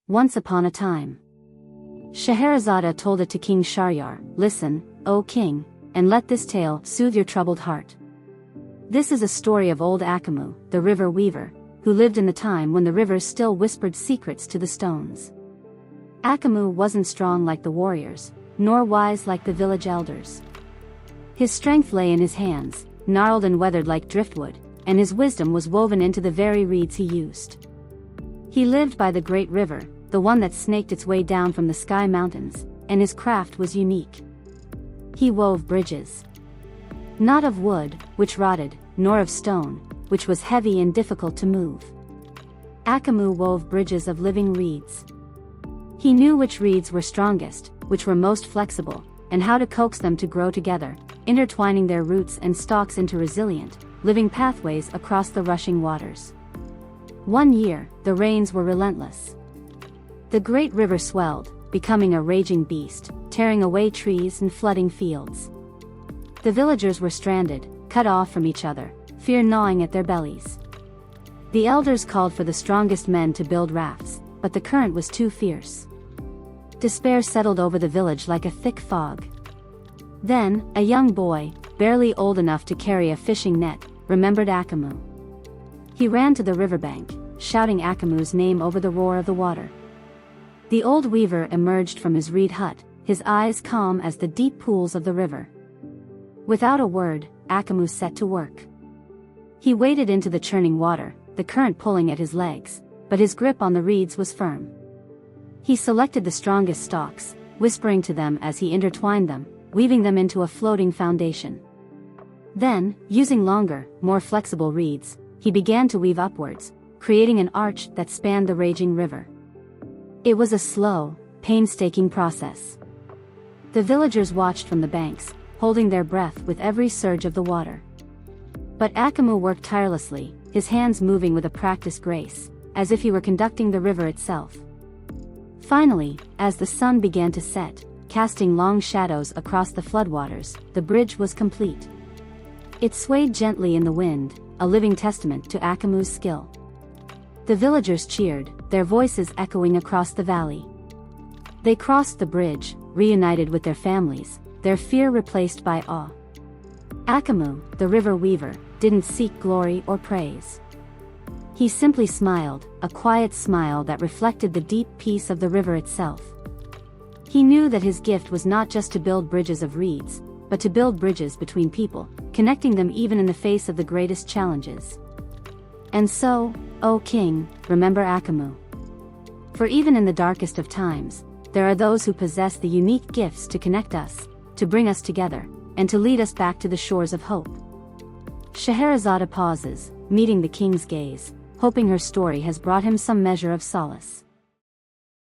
Once upon a time. Scheherazade told it to King Shahryar, "Listen, O king, and let this tale soothe your troubled heart. This is a story of old Akamu, the river weaver, who lived in the time when the rivers still whispered secrets to the stones. Akamu wasn't strong like the warriors, nor wise like the village elders. His strength lay in his hands, gnarled and weathered like driftwood, and his wisdom was woven into the very reeds he used. He lived by the great river, the one that snaked its way down from the sky mountains, and his craft was unique. He wove bridges. Not of wood, which rotted, nor of stone, which was heavy and difficult to move. Akamu wove bridges of living reeds. He knew which reeds were strongest, which were most flexible, and how to coax them to grow together, intertwining their roots and stalks into resilient, living pathways across the rushing waters. One year, the rains were relentless. The great river swelled, becoming a raging beast, tearing away trees and flooding fields. The villagers were stranded, cut off from each other, fear gnawing at their bellies. The elders called for the strongest men to build rafts, but the current was too fierce. Despair settled over the village like a thick fog. Then, a young boy, barely old enough to carry a fishing net, remembered Akamu. He ran to the riverbank, shouting Akamu's name over the roar of the water. The old weaver emerged from his reed hut, his eyes calm as the deep pools of the river. Without a word, Akamu set to work. He waded into the churning water, the current pulling at his legs, but his grip on the reeds was firm. He selected the strongest stalks, whispering to them as he intertwined them, weaving them into a floating foundation. Then, using longer, more flexible reeds, he began to weave upwards, creating an arch that spanned the raging river. It was a slow, painstaking process. The villagers watched from the banks, holding their breath with every surge of the water. But Akamu worked tirelessly, his hands moving with a practiced grace, as if he were conducting the river itself. Finally, as the sun began to set, casting long shadows across the floodwaters, the bridge was complete. It swayed gently in the wind, a living testament to Akamu's skill. The villagers cheered, their voices echoing across the valley. They crossed the bridge, reunited with their families, their fear replaced by awe. Akamu, the river weaver, didn't seek glory or praise. He simply smiled, a quiet smile that reflected the deep peace of the river itself. He knew that his gift was not just to build bridges of reeds, but to build bridges between people, connecting them even in the face of the greatest challenges. And so, O king, remember Akamu. For even in the darkest of times, there are those who possess the unique gifts to connect us, to bring us together, and to lead us back to the shores of hope. Scheherazade pauses, meeting the king's gaze, hoping her story has brought him some measure of solace.